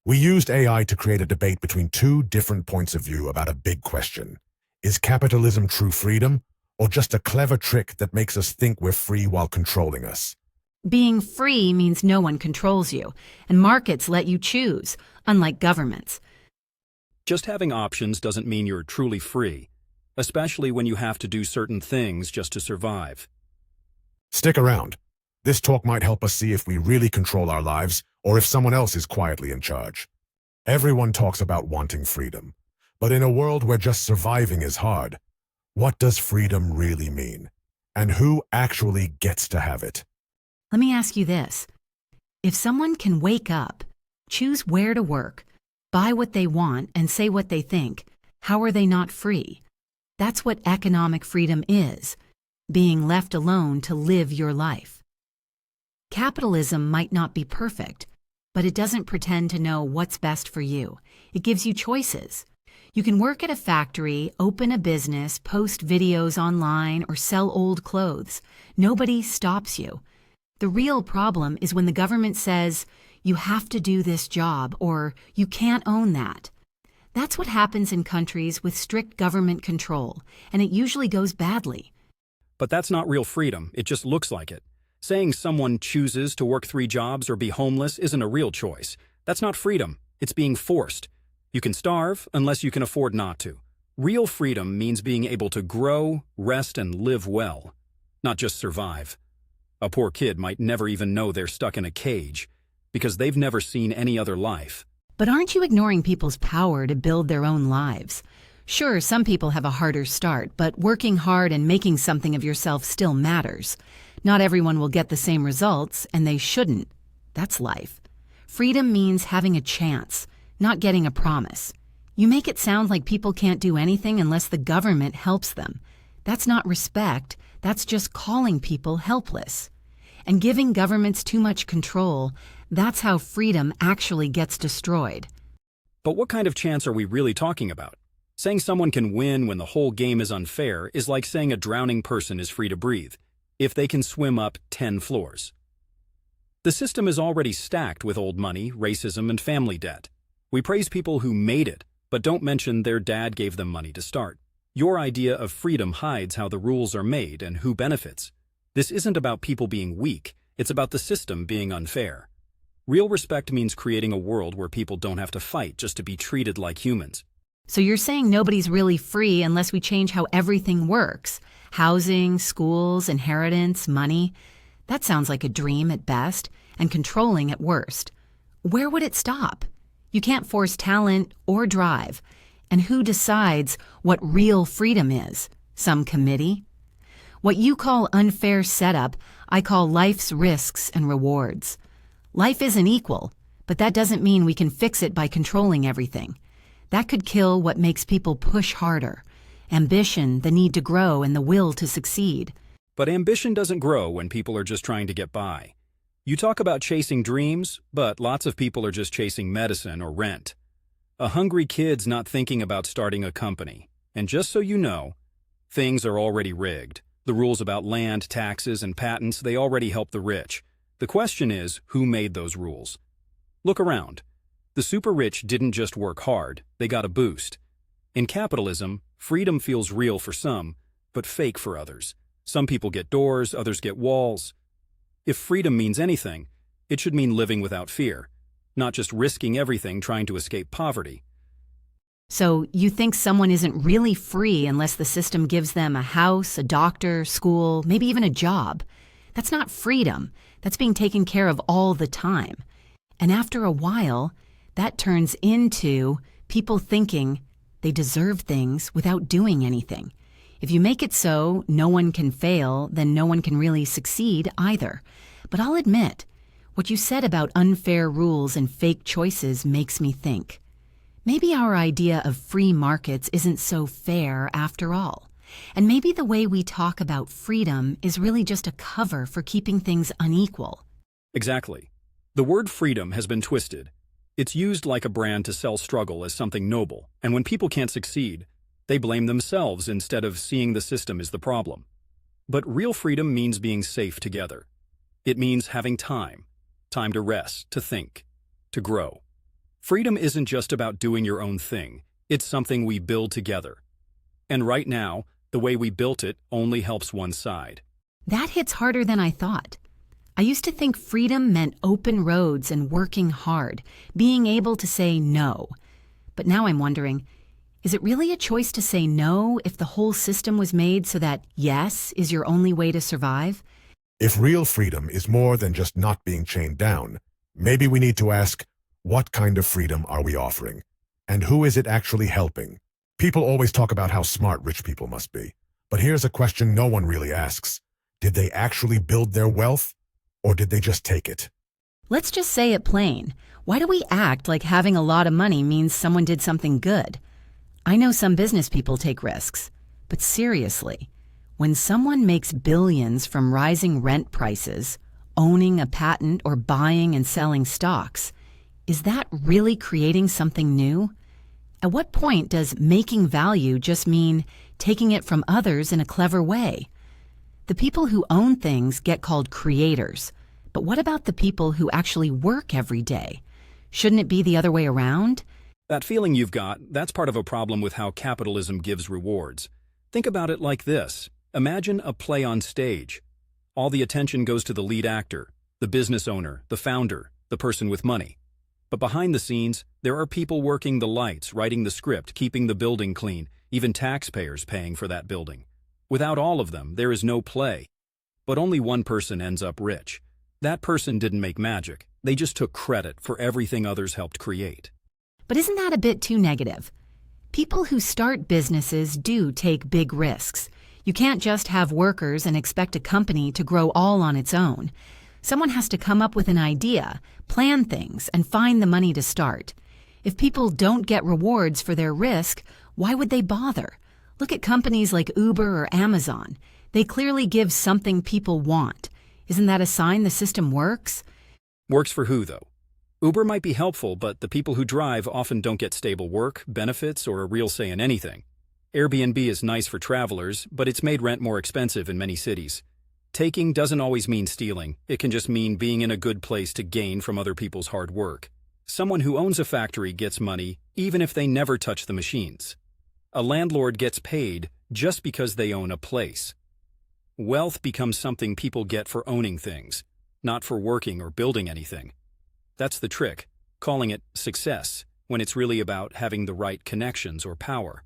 We used AI to create a debate between two different points of view about a big question. Is capitalism true freedom, or just a clever trick that makes us think we're free while controlling us? Being free means no one controls you, and markets let you choose, unlike governments. Just having options doesn't mean you're truly free, especially when you have to do certain things just to survive. Stick around. This talk might help us see if we really control our lives or if someone else is quietly in charge. Everyone talks about wanting freedom, but in a world where just surviving is hard, what does freedom really mean? And who actually gets to have it? Let me ask you this. If someone can wake up, choose where to work, buy what they want, and say what they think, how are they not free? That's what economic freedom is, being left alone to live your life. Capitalism might not be perfect, but it doesn't pretend to know what's best for you. It gives you choices. You can work at a factory, open a business, post videos online, or sell old clothes. Nobody stops you. The real problem is when the government says, you have to do this job, or you can't own that. That's what happens in countries with strict government control, and it usually goes badly. But that's not real freedom, it just looks like it. Saying someone chooses to work 3 jobs or be homeless isn't a real choice. That's not freedom, it's being forced. You can starve unless you can afford not to. Real freedom means being able to grow, rest, and live well, not just survive. A poor kid might never even know they're stuck in a cage because they've never seen any other life. But aren't you ignoring people's power to build their own lives? Sure, some people have a harder start, but working hard and making something of yourself still matters. Not everyone will get the same results, and they shouldn't. That's life. Freedom means having a chance, not getting a promise. You make it sound like people can't do anything unless the government helps them. That's not respect, that's just calling people helpless. And giving governments too much control, that's how freedom actually gets destroyed. But what kind of chance are we really talking about? Saying someone can win when the whole game is unfair is like saying a drowning person is free to breathe, if they can swim up 10 floors. The system is already stacked with old money, racism, and family debt. We praise people who made it, but don't mention their dad gave them money to start. Your idea of freedom hides how the rules are made and who benefits. This isn't about people being weak, it's about the system being unfair. Real respect means creating a world where people don't have to fight just to be treated like humans. So you're saying nobody's really free unless we change how everything works? Housing, schools, inheritance, money? That sounds like a dream at best, and controlling at worst. Where would it stop? You can't force talent or drive. And who decides what real freedom is? Some committee? What you call unfair setup, I call life's risks and rewards. Life isn't equal, but that doesn't mean we can fix it by controlling everything. That could kill what makes people push harder. Ambition, the need to grow, and the will to succeed. But ambition doesn't grow when people are just trying to get by. You talk about chasing dreams, but lots of people are just chasing medicine or rent. A hungry kid's not thinking about starting a company. And just so you know, things are already rigged. The rules about land, taxes, and patents, they already help the rich. The question is, who made those rules? Look around. The super rich didn't just work hard, they got a boost. In capitalism, freedom feels real for some, but fake for others. Some people get doors, others get walls. If freedom means anything, it should mean living without fear, not just risking everything trying to escape poverty. So you think someone isn't really free unless the system gives them a house, a doctor, school, maybe even a job. That's not freedom. That's being taken care of all the time. And after a while, that turns into people thinking they deserve things without doing anything. If you make it so no one can fail, then no one can really succeed either. But I'll admit, what you said about unfair rules and fake choices makes me think. Maybe our idea of free markets isn't so fair after all. And maybe the way we talk about freedom is really just a cover for keeping things unequal. Exactly. The word freedom has been twisted. It's used like a brand to sell struggle as something noble, and when people can't succeed, they blame themselves instead of seeing the system as the problem. But real freedom means being safe together. It means having time to rest, to think, to grow. Freedom isn't just about doing your own thing. It's something we build together. And right now, the way we built it only helps one side. That hits harder than I thought. I used to think freedom meant open roads and working hard, being able to say no. But now I'm wondering, is it really a choice to say no if the whole system was made so that yes is your only way to survive? If real freedom is more than just not being chained down, maybe we need to ask, what kind of freedom are we offering? And who is it actually helping? People always talk about how smart rich people must be. But here's a question no one really asks. Did they actually build their wealth? Or did they just take it? Let's just say it plain. Why do we act like having a lot of money means someone did something good? I know some business people take risks, but seriously, when someone makes billions from rising rent prices, owning a patent, or buying and selling stocks, is that really creating something new? At what point does making value just mean taking it from others in a clever way? The people who own things get called creators, but what about the people who actually work every day? Shouldn't it be the other way around? That feeling you've got, that's part of a problem with how capitalism gives rewards. Think about it like this. Imagine a play on stage. All the attention goes to the lead actor, the business owner, the founder, the person with money. But behind the scenes, there are people working the lights, writing the script, keeping the building clean, even taxpayers paying for that building. Without all of them, there is no play. But only one person ends up rich. That person didn't make magic. They just took credit for everything others helped create. But isn't that a bit too negative? People who start businesses do take big risks. You can't just have workers and expect a company to grow all on its own. Someone has to come up with an idea, plan things, and find the money to start. If people don't get rewards for their risk, why would they bother? Look at companies like Uber or Amazon. They clearly give something people want. Isn't that a sign the system works? Works for who, though? Uber might be helpful, but the people who drive often don't get stable work, benefits, or a real say in anything. Airbnb is nice for travelers, but it's made rent more expensive in many cities. Taking doesn't always mean stealing. It can just mean being in a good place to gain from other people's hard work. Someone who owns a factory gets money even if they never touch the machines. A landlord gets paid just because they own a place. Wealth becomes something people get for owning things, not for working or building anything. That's the trick, calling it success, when it's really about having the right connections or power.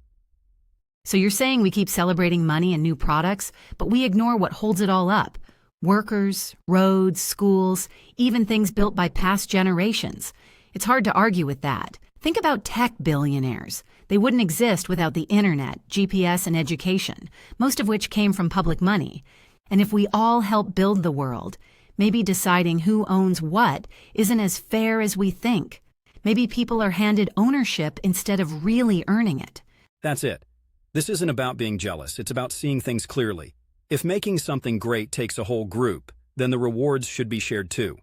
So you're saying we keep celebrating money and new products, but we ignore what holds it all up. Workers, roads, schools, even things built by past generations. It's hard to argue with that. Think about tech billionaires. They wouldn't exist without the internet, GPS, and education, most of which came from public money. And if we all help build the world, maybe deciding who owns what isn't as fair as we think. Maybe people are handed ownership instead of really earning it. That's it. This isn't about being jealous. It's about seeing things clearly. If making something great takes a whole group, then the rewards should be shared too.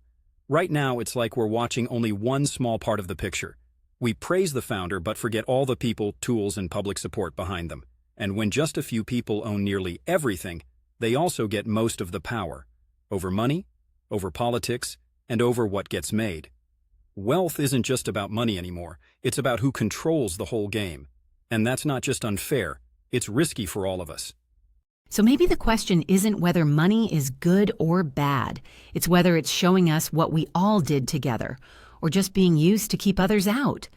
Right now, it's like we're watching only one small part of the picture. We praise the founder but forget all the people, tools, and public support behind them. And when just a few people own nearly everything, they also get most of the power. Over money, over politics, and over what gets made. Wealth isn't just about money anymore. It's about who controls the whole game. And that's not just unfair, it's risky for all of us. So maybe the question isn't whether money is good or bad. It's whether it's showing us what we all did together, or just being used to keep others out.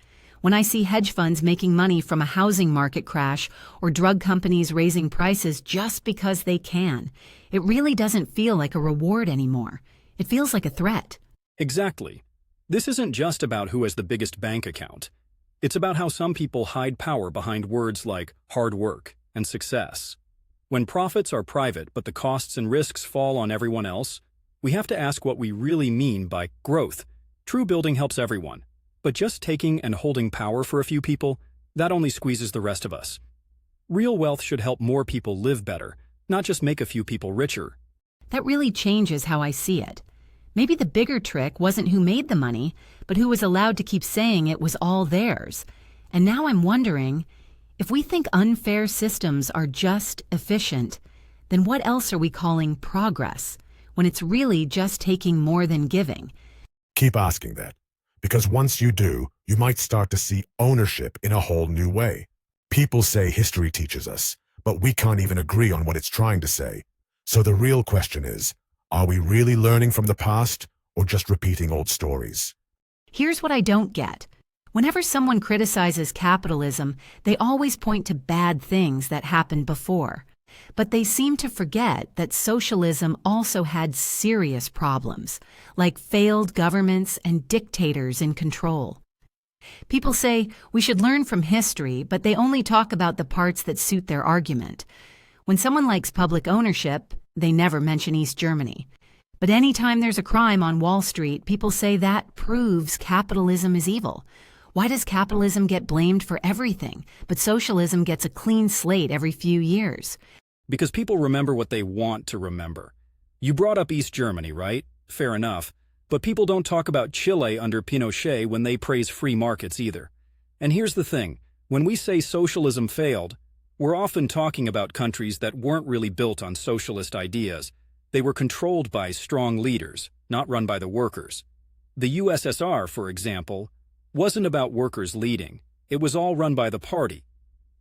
When I see hedge funds making money from a housing market crash or drug companies raising prices just because they can, it really doesn't feel like a reward anymore. It feels like a threat. Exactly. This isn't just about who has the biggest bank account. It's about how some people hide power behind words like hard work and success. When profits are private but the costs and risks fall on everyone else, we have to ask what we really mean by growth. True building helps everyone, but just taking and holding power for a few people, that only squeezes the rest of us. Real wealth should help more people live better, not just make a few people richer. That really changes how I see it. Maybe the bigger trick wasn't who made the money, but who was allowed to keep saying it was all theirs. And now I'm wondering, if we think unfair systems are just efficient, then what else are we calling progress, when it's really just taking more than giving? Keep asking that. Because once you do, you might start to see ownership in a whole new way. People say history teaches us, but we can't even agree on what it's trying to say. So the real question is, are we really learning from the past or just repeating old stories? Here's what I don't get. Whenever someone criticizes capitalism, they always point to bad things that happened before. But they seem to forget that socialism also had serious problems, like failed governments and dictators in control. People say we should learn from history, but they only talk about the parts that suit their argument. When someone likes public ownership, they never mention East Germany. But anytime there's a crime on Wall Street, people say that proves capitalism is evil. Why does capitalism get blamed for everything, but socialism gets a clean slate every few years? Because people remember what they want to remember. You brought up East Germany, right? Fair enough. But people don't talk about Chile under Pinochet when they praise free markets either. And here's the thing. When we say socialism failed, we're often talking about countries that weren't really built on socialist ideas. They were controlled by strong leaders, not run by the workers. The USSR, for example, wasn't about workers leading. It was all run by the party.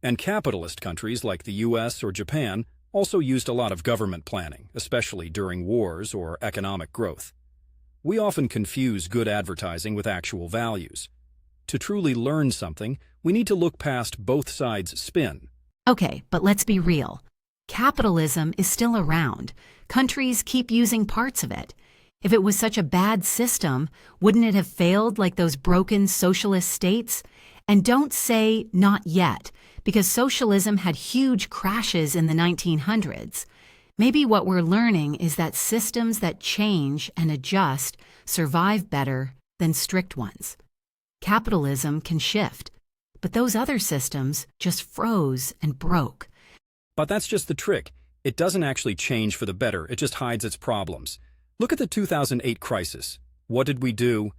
And capitalist countries like the US or Japan also used a lot of government planning, especially during wars or economic growth. We often confuse good advertising with actual values. To truly learn something, we need to look past both sides' spin. Okay, but let's be real. Capitalism is still around. Countries keep using parts of it. If it was such a bad system, wouldn't it have failed like those broken socialist states? And don't say not yet, because socialism had huge crashes in the 1900s. Maybe what we're learning is that systems that change and adjust survive better than strict ones. Capitalism can shift, but those other systems just froze and broke. But that's just the trick. It doesn't actually change for the better, it just hides its problems. Look at the 2008 crisis. What did we do?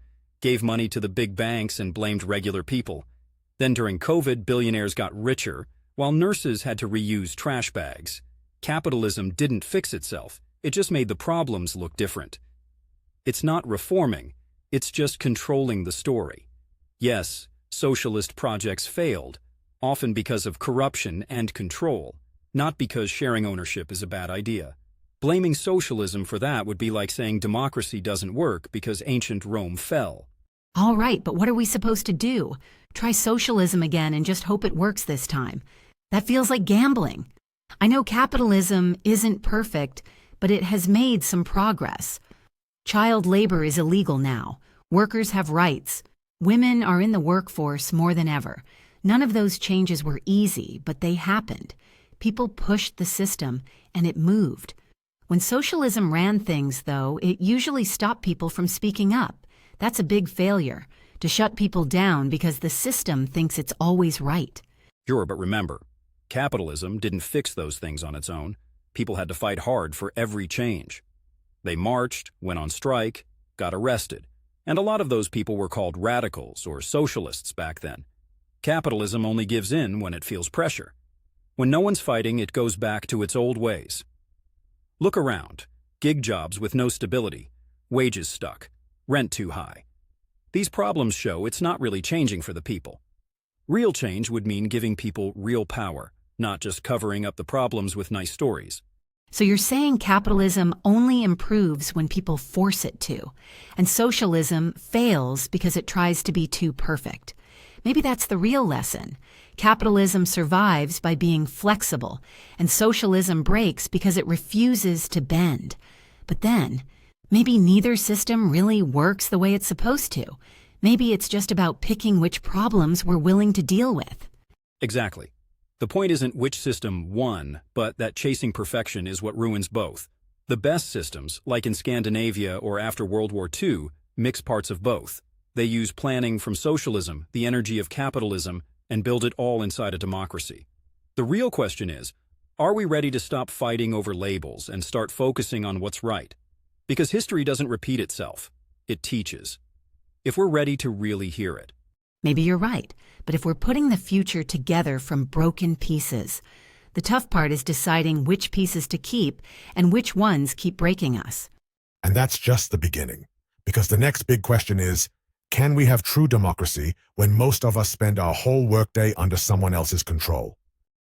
Gave money to the big banks and blamed regular people. Then during COVID, billionaires got richer, while nurses had to reuse trash bags. Capitalism didn't fix itself. It just made the problems look different. It's not reforming. It's just controlling the story. Yes, socialist projects failed, often because of corruption and control, not because sharing ownership is a bad idea. Blaming socialism for that would be like saying democracy doesn't work because ancient Rome fell. All right, but what are we supposed to do? Try socialism again and just hope it works this time. That feels like gambling. I know capitalism isn't perfect, but it has made some progress. Child labor is illegal now. Workers have rights. Women are in the workforce more than ever. None of those changes were easy, but they happened. People pushed the system, and it moved. When socialism ran things, though, it usually stopped people from speaking up. That's a big failure, to shut people down because the system thinks it's always right. Sure, but remember, capitalism didn't fix those things on its own. People had to fight hard for every change. They marched, went on strike, got arrested. And a lot of those people were called radicals or socialists back then. Capitalism only gives in when it feels pressure. When no one's fighting, it goes back to its old ways. Look around. Gig jobs with no stability, wages stuck, rent too high. These problems show it's not really changing for the people. Real change would mean giving people real power, not just covering up the problems with nice stories. So you're saying capitalism only improves when people force it to, and socialism fails because it tries to be too perfect. Maybe that's the real lesson. Capitalism survives by being flexible, and socialism breaks because it refuses to bend. But then, maybe neither system really works the way it's supposed to. Maybe it's just about picking which problems we're willing to deal with. Exactly. The point isn't which system won, but that chasing perfection is what ruins both. The best systems, like in Scandinavia or after World War II, mix parts of both. They use planning from socialism, the energy of capitalism, and build it all inside a democracy. The real question is, are we ready to stop fighting over labels and start focusing on what's right? Because history doesn't repeat itself. It teaches. If we're ready to really hear it. Maybe you're right, but if we're putting the future together from broken pieces, the tough part is deciding which pieces to keep and which ones keep breaking us. And that's just the beginning. Because the next big question is Can we have true democracy when most of us spend our whole workday under someone else's control?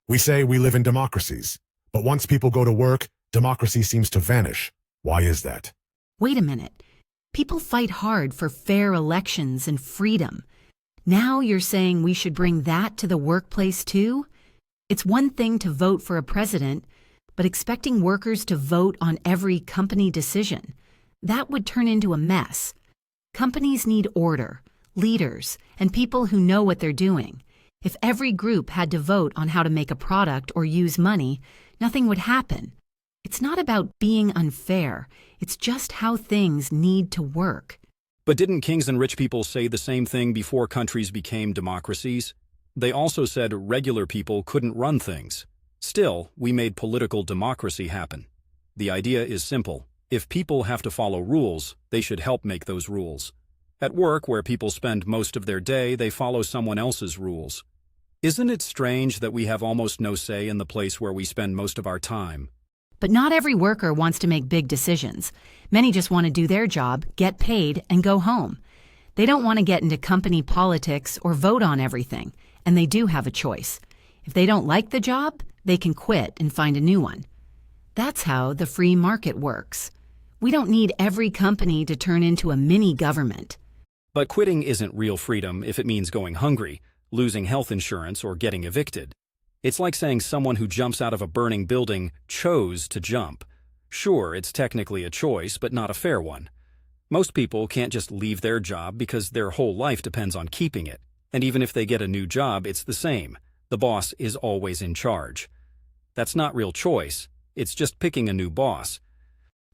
We say we live in democracies, but once people go to work, democracy seems to vanish. Why is that? Wait a minute. People fight hard for fair elections and freedom. Now you're saying we should bring that to the workplace too? It's one thing to vote for a president, but expecting workers to vote on every company decision, that would turn into a mess. Companies need order, leaders, and people who know what they're doing. If every group had to vote on how to make a product or use money, nothing would happen. It's not about being unfair. It's just how things need to work. But didn't kings and rich people say the same thing before countries became democracies? They also said regular people couldn't run things. Still, we made political democracy happen. The idea is simple. If people have to follow rules, they should help make those rules. At work, where people spend most of their day, they follow someone else's rules. Isn't it strange that we have almost no say in the place where we spend most of our time? But not every worker wants to make big decisions. Many just want to do their job, get paid, and go home. They don't want to get into company politics or vote on everything, and they do have a choice. If they don't like the job, they can quit and find a new one. That's how the free market works. We don't need every company to turn into a mini government. But quitting isn't real freedom if it means going hungry, losing health insurance, or getting evicted. It's like saying someone who jumps out of a burning building chose to jump. Sure, it's technically a choice, but not a fair one. Most people can't just leave their job because their whole life depends on keeping it. And even if they get a new job, it's the same. The boss is always in charge. That's not real choice. It's just picking a new boss.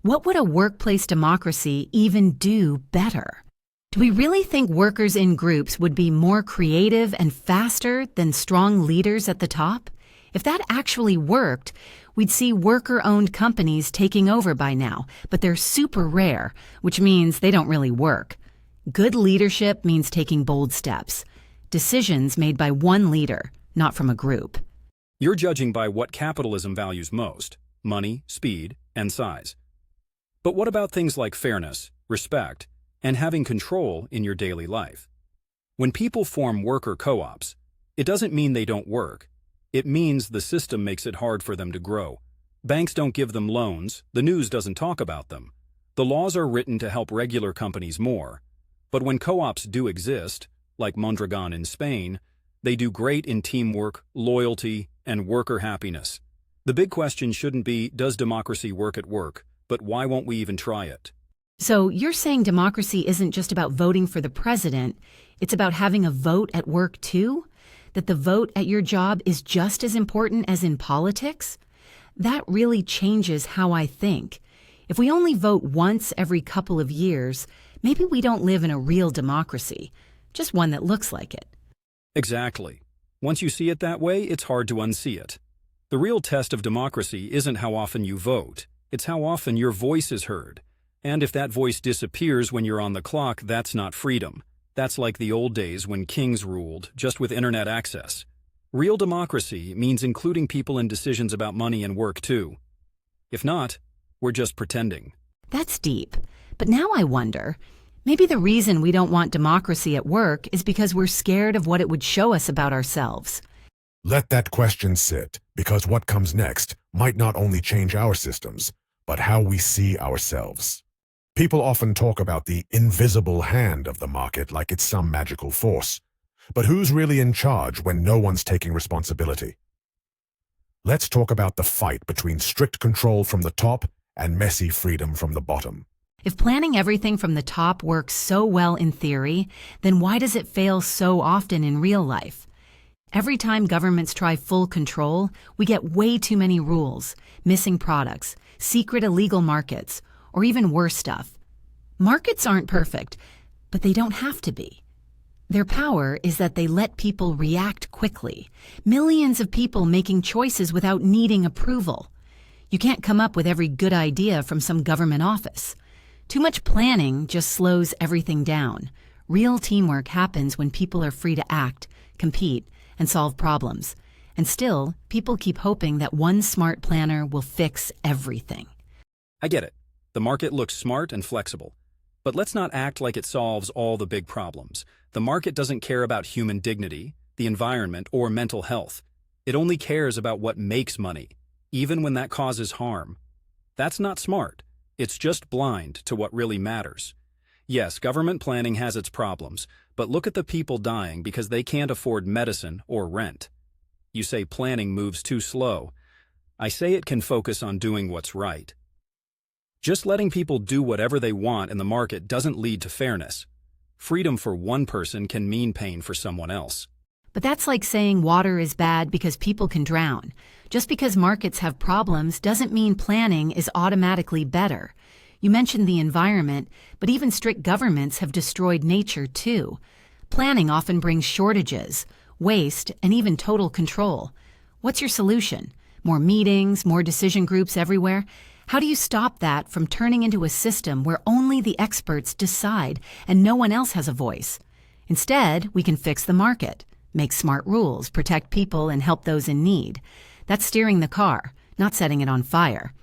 What would a workplace democracy even do better? Do we really think workers in groups would be more creative and faster than strong leaders at the top? If that actually worked, we'd see worker-owned companies taking over by now, but they're super rare, which means they don't really work. Good leadership means taking bold steps. Decisions made by one leader, not from a group. You're judging by what capitalism values most: money, speed, and size. But what about things like fairness, respect, and having control in your daily life? When people form worker co-ops, it doesn't mean they don't work. It means the system makes it hard for them to grow. Banks don't give them loans, the news doesn't talk about them. The laws are written to help regular companies more. But when co-ops do exist, like Mondragon in Spain, they do great in teamwork, loyalty, and worker happiness. The big question shouldn't be, does democracy work at work, but why won't we even try it? So you're saying democracy isn't just about voting for the president, it's about having a vote at work too? That the vote at your job is just as important as in politics? That really changes how I think. If we only vote once every couple of years, maybe we don't live in a real democracy, just one that looks like it. Exactly. Once you see it that way, it's hard to unsee it. The real test of democracy isn't how often you vote, it's how often your voice is heard. And if that voice disappears when you're on the clock, that's not freedom. That's like the old days when kings ruled, just with internet access. Real democracy means including people in decisions about money and work too. If not, we're just pretending. That's deep. But now I wonder, maybe the reason we don't want democracy at work is because we're scared of what it would show us about ourselves. Let that question sit, because what comes next might not only change our systems, but how we see ourselves. People often talk about the invisible hand of the market like it's some magical force. But who's really in charge when no one's taking responsibility? Let's talk about the fight between strict control from the top and messy freedom from the bottom. If planning everything from the top works so well in theory, then why does it fail so often in real life? Every time governments try full control, we get way too many rules, missing products, secret illegal markets, or even worse stuff. Markets aren't perfect, but they don't have to be. Their power is that they let people react quickly. Millions of people making choices without needing approval. You can't come up with every good idea from some government office. Too much planning just slows everything down. Real teamwork happens when people are free to act, compete, and solve problems. And still, people keep hoping that one smart planner will fix everything. I get it. The market looks smart and flexible. But let's not act like it solves all the big problems. The market doesn't care about human dignity, the environment, or mental health. It only cares about what makes money, even when that causes harm. That's not smart. It's just blind to what really matters. Yes, government planning has its problems, but look at the people dying because they can't afford medicine or rent. You say planning moves too slow. I say it can focus on doing what's right. Just letting people do whatever they want in the market doesn't lead to fairness. Freedom for one person can mean pain for someone else. But that's like saying water is bad because people can drown. Just because markets have problems doesn't mean planning is automatically better. You mentioned the environment, but even strict governments have destroyed nature too. Planning often brings shortages, waste, and even total control. What's your solution? More meetings, more decision groups everywhere? How do you stop that from turning into a system where only the experts decide and no one else has a voice? Instead, we can fix the market, make smart rules, protect people, and help those in need. That's steering the car, not setting it on fire.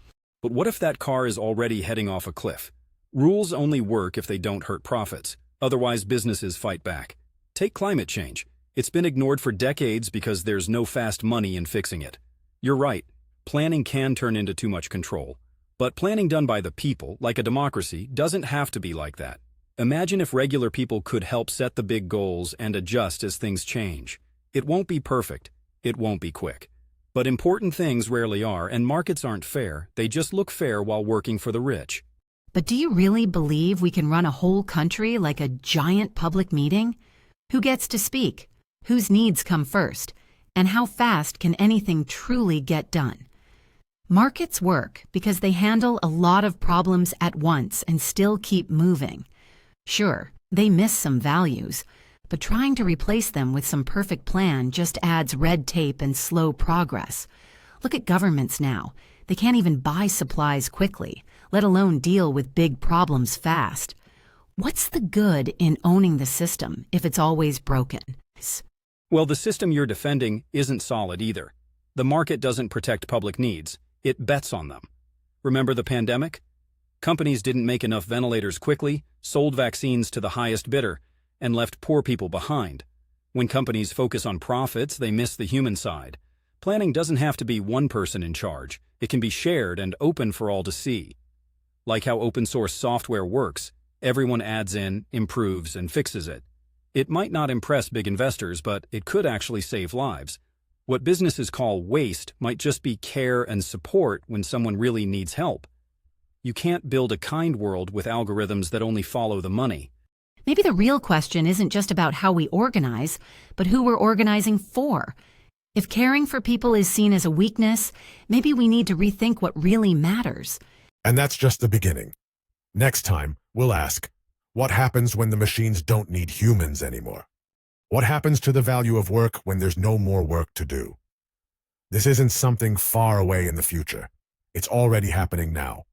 But what if that car is already heading off a cliff? Rules only work if they don't hurt profits. Otherwise, businesses fight back. Take climate change. It's been ignored for decades because there's no fast money in fixing it. You're right. Planning can turn into too much control. But planning done by the people, like a democracy, doesn't have to be like that. Imagine if regular people could help set the big goals and adjust as things change. It won't be perfect. It won't be quick. But important things rarely are, and markets aren't fair. They just look fair while working for the rich. But do you really believe we can run a whole country like a giant public meeting? Who gets to speak? Whose needs come first? And how fast can anything truly get done? Markets work because they handle a lot of problems at once and still keep moving. Sure, they miss some values, but trying to replace them with some perfect plan just adds red tape and slow progress. Look at governments now. They can't even buy supplies quickly, let alone deal with big problems fast. What's the good in owning the system if it's always broken? Well, the system you're defending isn't solid either. The market doesn't protect public needs. It bets on them. Remember the pandemic? Companies didn't make enough ventilators quickly, sold vaccines to the highest bidder, and left poor people behind. When companies focus on profits, they miss the human side. Planning doesn't have to be one person in charge. It can be shared and open for all to see. Like how open-source software works, everyone adds in, improves, and fixes it. It might not impress big investors, but it could actually save lives. What businesses call waste might just be care and support when someone really needs help. You can't build a kind world with algorithms that only follow the money. Maybe the real question isn't just about how we organize, but who we're organizing for. If caring for people is seen as a weakness, maybe we need to rethink what really matters. And that's just the beginning. Next time, we'll ask, what happens when the machines don't need humans anymore? What happens to the value of work when there's no more work to do? This isn't something far away in the future. It's already happening now.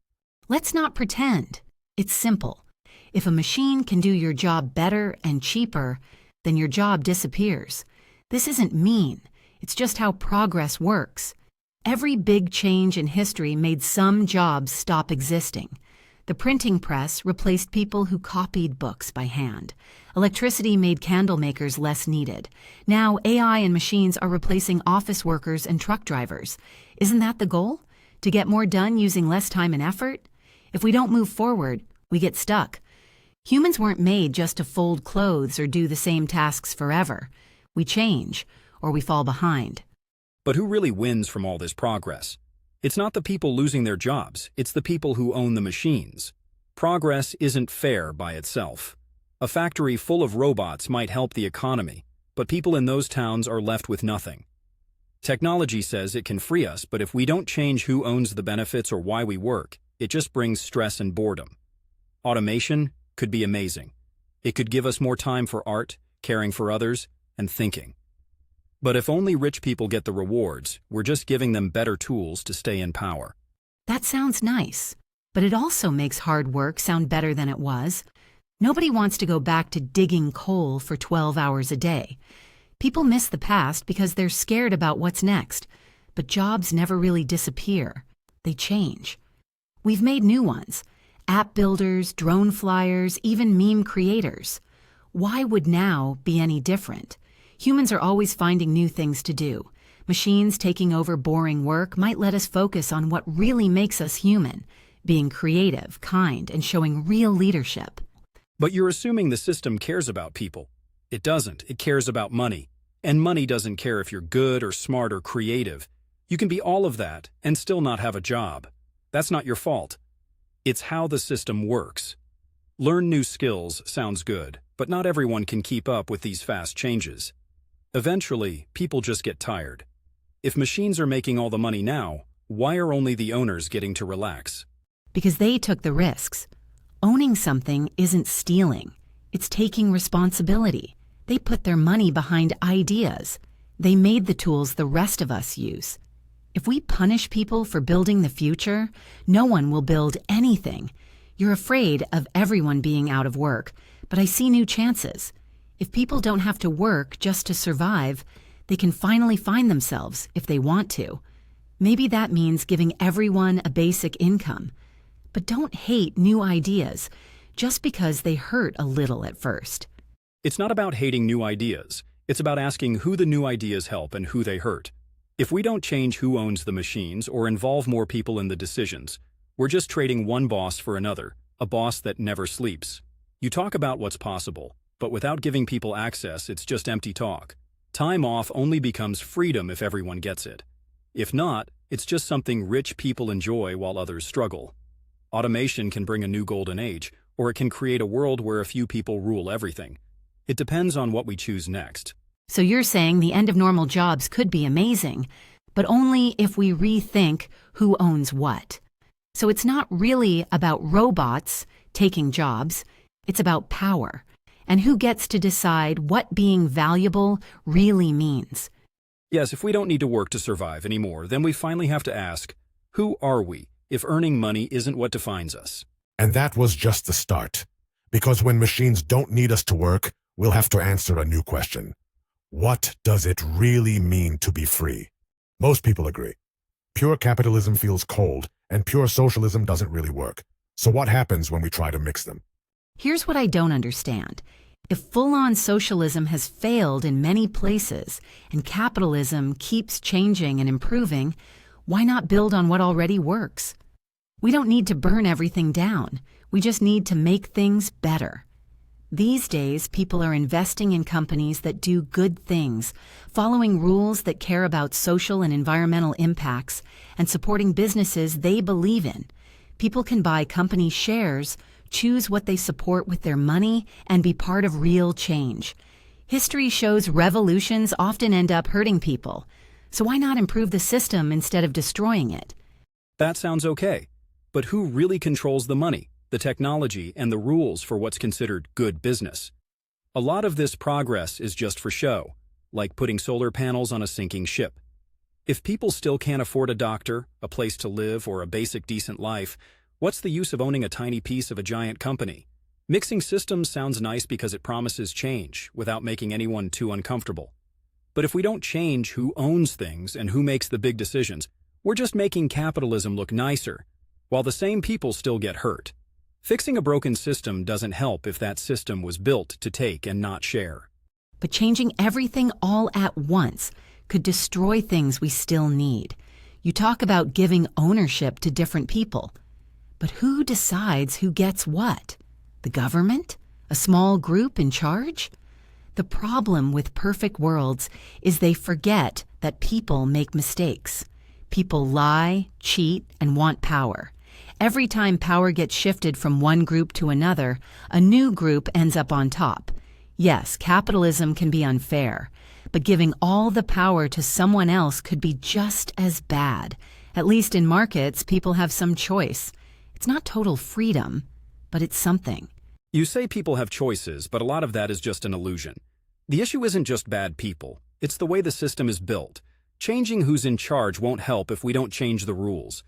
Let's not pretend. It's simple. If a machine can do your job better and cheaper, then your job disappears. This isn't mean. It's just how progress works. Every big change in history made some jobs stop existing. The printing press replaced people who copied books by hand. Electricity made candle makers less needed. Now AI and machines are replacing office workers and truck drivers. Isn't that the goal? To get more done using less time and effort? If we don't move forward, we get stuck. Humans weren't made just to fold clothes or do the same tasks forever. We change, or we fall behind. But who really wins from all this progress? It's not the people losing their jobs, it's the people who own the machines. Progress isn't fair by itself. A factory full of robots might help the economy, but people in those towns are left with nothing. Technology says it can free us, but if we don't change who owns the benefits or why we work, it just brings stress and boredom. Automation could be amazing. It could give us more time for art, caring for others, and thinking. But if only rich people get the rewards, we're just giving them better tools to stay in power. That sounds nice, but it also makes hard work sound better than it was. Nobody wants to go back to digging coal for 12 hours a day. People miss the past because they're scared about what's next, but jobs never really disappear. They change. We've made new ones. App builders, drone flyers, even meme creators. Why would now be any different? Humans are always finding new things to do. Machines taking over boring work might let us focus on what really makes us human, being creative, kind, and showing real leadership. But you're assuming the system cares about people. It doesn't. It cares about money. And money doesn't care if you're good or smart or creative. You can be all of that and still not have a job. That's not your fault. It's how the system works. Learn new skills sounds good, but not everyone can keep up with these fast changes. Eventually, people just get tired. If machines are making all the money now, why are only the owners getting to relax? Because they took the risks. Owning something isn't stealing. It's taking responsibility. They put their money behind ideas. They made the tools the rest of us use. If we punish people for building the future, no one will build anything. You're afraid of everyone being out of work, but I see new chances. If people don't have to work just to survive, they can finally find themselves if they want to. Maybe that means giving everyone a basic income. But don't hate new ideas just because they hurt a little at first. It's not about hating new ideas. It's about asking who the new ideas help and who they hurt. If we don't change who owns the machines or involve more people in the decisions, we're just trading one boss for another, a boss that never sleeps. You talk about what's possible, but without giving people access, it's just empty talk. Time off only becomes freedom if everyone gets it. If not, it's just something rich people enjoy while others struggle. Automation can bring a new golden age, or it can create a world where a few people rule everything. It depends on what we choose next. So you're saying the end of normal jobs could be amazing, but only if we rethink who owns what. So it's not really about robots taking jobs, it's about power, and who gets to decide what being valuable really means. Yes, if we don't need to work to survive anymore, then we finally have to ask, who are we if earning money isn't what defines us? And that was just the start. Because when machines don't need us to work, we'll have to answer a new question. What does it really mean to be free? Most people agree. Pure capitalism feels cold, and pure socialism doesn't really work. So what happens when we try to mix them? Here's what I don't understand. If full-on socialism has failed in many places and capitalism keeps changing and improving, why not build on what already works? We don't need to burn everything down. We just need to make things better. These days, people are investing in companies that do good things, following rules that care about social and environmental impacts, and supporting businesses they believe in. People can buy company shares, choose what they support with their money, and be part of real change. History shows revolutions often end up hurting people. So why not improve the system instead of destroying it? That sounds okay. But who really controls the money, the technology, and the rules for what's considered good business? A lot of this progress is just for show, like putting solar panels on a sinking ship. If people still can't afford a doctor, a place to live, or a basic decent life, what's the use of owning a tiny piece of a giant company? Mixing systems sounds nice because it promises change without making anyone too uncomfortable. But if we don't change who owns things and who makes the big decisions, we're just making capitalism look nicer, while the same people still get hurt. Fixing a broken system doesn't help if that system was built to take and not share. But changing everything all at once could destroy things we still need. You talk about giving ownership to different people. But who decides who gets what? The government? A small group in charge? The problem with perfect worlds is they forget that people make mistakes. People lie, cheat, and want power. Every time power gets shifted from one group to another, a new group ends up on top. Yes, capitalism can be unfair, but giving all the power to someone else could be just as bad. At least in markets, people have some choice. It's not total freedom, but it's something. You say people have choices, but a lot of that is just an illusion. The issue isn't just bad people, it's the way the system is built. Changing who's in charge won't help if we don't change the rules.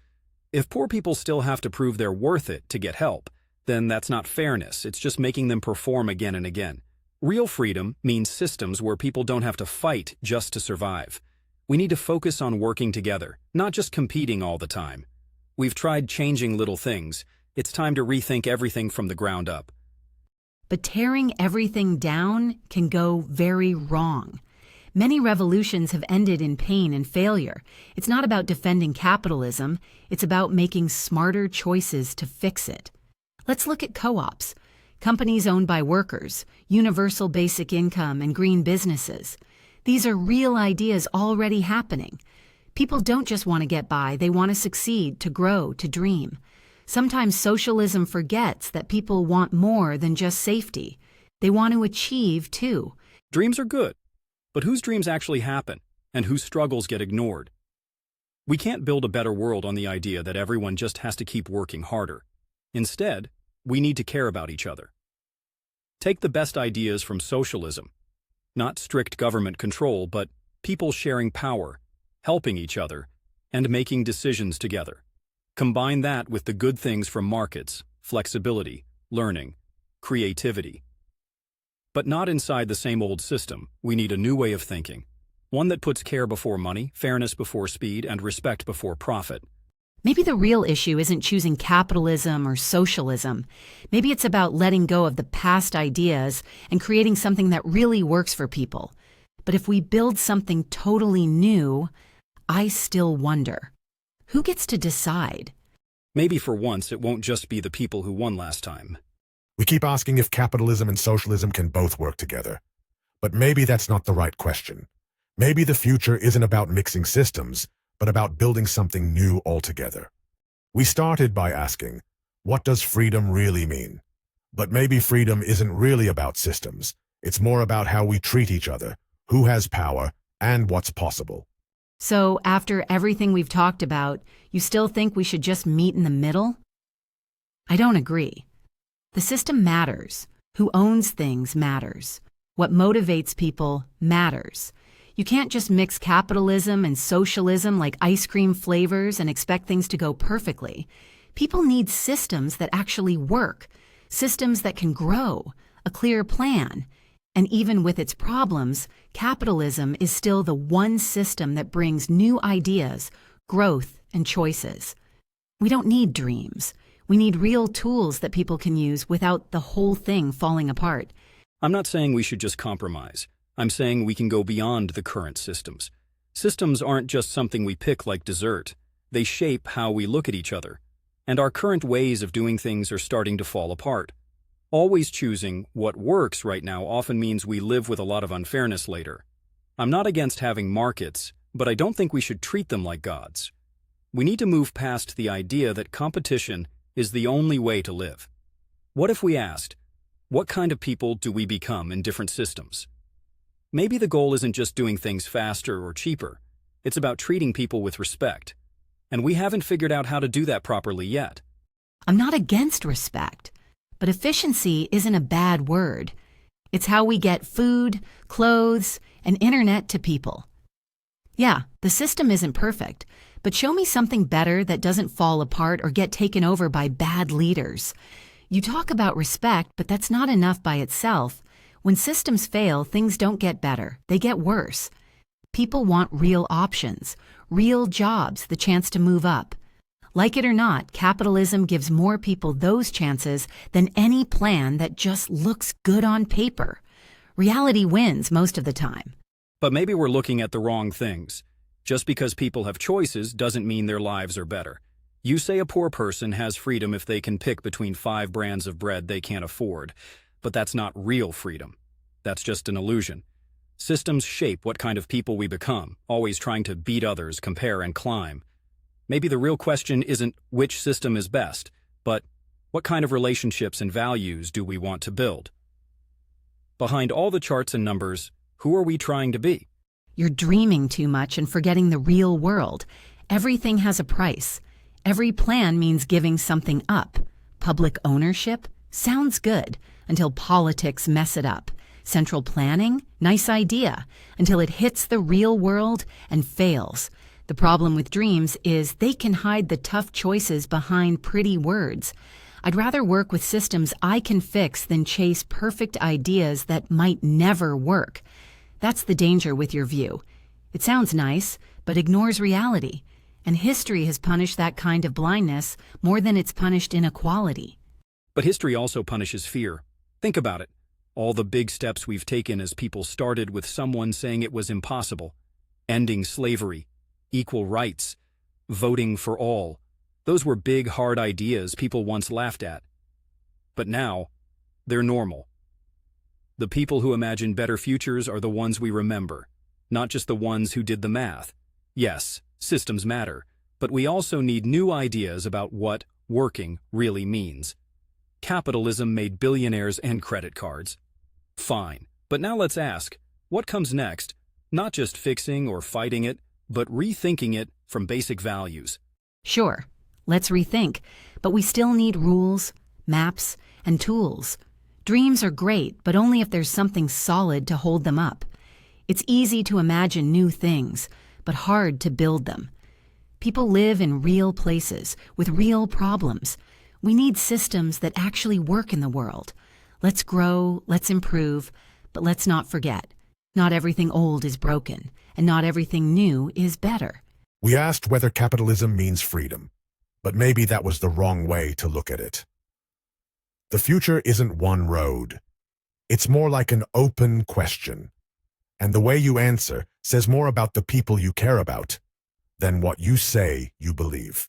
If poor people still have to prove they're worth it to get help, then that's not fairness, it's just making them perform again and again. Real freedom means systems where people don't have to fight just to survive. We need to focus on working together, not just competing all the time. We've tried changing little things, It's time to rethink everything from the ground up. But tearing everything down can go very wrong. Many revolutions have ended in pain and failure. It's not about defending capitalism, it's about making smarter choices to fix it. Let's look at co-ops, companies owned by workers, universal basic income, and green businesses. These are real ideas already happening. People don't just want to get by, they want to succeed, to grow, to dream. Sometimes socialism forgets that people want more than just safety. They want to achieve, too. Dreams are good, but whose dreams actually happen, and whose struggles get ignored? We can't build a better world on the idea that everyone just has to keep working harder. Instead, we need to care about each other. Take the best ideas from socialism. Not strict government control, but people sharing power, helping each other, and making decisions together. Combine that with the good things from markets, flexibility, learning, creativity. But not inside the same old system. We need a new way of thinking. One that puts care before money, fairness before speed, and respect before profit. Maybe the real issue isn't choosing capitalism or socialism. Maybe it's about letting go of the past ideas and creating something that really works for people. But if we build something totally new, I still wonder, who gets to decide? Maybe for once it won't just be the people who won last time. We keep asking if capitalism and socialism can both work together. But maybe that's not the right question. Maybe the future isn't about mixing systems, but about building something new altogether. We started by asking, what does freedom really mean? But maybe freedom isn't really about systems. It's more about how we treat each other, who has power, and what's possible. So, after everything we've talked about, you still think we should just meet in the middle? I don't agree. The system matters. Who owns things matters. What motivates people matters. You can't just mix capitalism and socialism like ice cream flavors and expect things to go perfectly. People need systems that actually work, systems that can grow, a clear plan. And even with its problems, capitalism is still the one system that brings new ideas, growth, and choices. We don't need dreams. We need real tools that people can use without the whole thing falling apart. I'm not saying we should just compromise. I'm saying we can go beyond the current systems. Systems aren't just something we pick like dessert. They shape how we look at each other. And our current ways of doing things are starting to fall apart. Always choosing what works right now often means we live with a lot of unfairness later. I'm not against having markets, but I don't think we should treat them like gods. We need to move past the idea that competition is the only way to live. What if we asked, what kind of people do we become in different systems? Maybe the goal isn't just doing things faster or cheaper. It's about treating people with respect. And we haven't figured out how to do that properly yet. I'm not against respect, but efficiency isn't a bad word. It's how we get food, clothes, and internet to people. Yeah, the system isn't perfect, but show me something better that doesn't fall apart or get taken over by bad leaders. You talk about respect, but that's not enough by itself. When systems fail, things don't get better, they get worse. People want real options, real jobs, the chance to move up. Like it or not, capitalism gives more people those chances than any plan that just looks good on paper. Reality wins most of the time. But maybe we're looking at the wrong things. Just because people have choices doesn't mean their lives are better. You say a poor person has freedom if they can pick between 5 brands of bread they can't afford. But that's not real freedom. That's just an illusion. Systems shape what kind of people we become, always trying to beat others, compare, and climb. Maybe the real question isn't which system is best, but what kind of relationships and values do we want to build? Behind all the charts and numbers, who are we trying to be? You're dreaming too much and forgetting the real world. Everything has a price. Every plan means giving something up. Public ownership? Sounds good, until politics mess it up. Central planning? Nice idea, until it hits the real world and fails. The problem with dreams is they can hide the tough choices behind pretty words. I'd rather work with systems I can fix than chase perfect ideas that might never work. That's the danger with your view. It sounds nice, but ignores reality. And history has punished that kind of blindness more than it's punished inequality. But history also punishes fear. Think about it. All the big steps we've taken as people started with someone saying it was impossible. Ending slavery, equal rights, voting for all. Those were big, hard ideas people once laughed at. But now, they're normal. The people who imagine better futures are the ones we remember, not just the ones who did the math. Yes, systems matter, but we also need new ideas about what working really means. Capitalism made billionaires and credit cards. Fine, but now let's ask, what comes next? Not just fixing or fighting it, but rethinking it from basic values. Sure, let's rethink, but we still need rules, maps, and tools. Dreams are great, but only if there's something solid to hold them up. It's easy to imagine new things, but hard to build them. People live in real places with real problems. We need systems that actually work in the world. Let's grow, let's improve, but let's not forget. Not everything old is broken, and not everything new is better. We asked whether capitalism means freedom, but maybe that was the wrong way to look at it. The future isn't one road. It's more like an open question. And the way you answer says more about the people you care about than what you say you believe.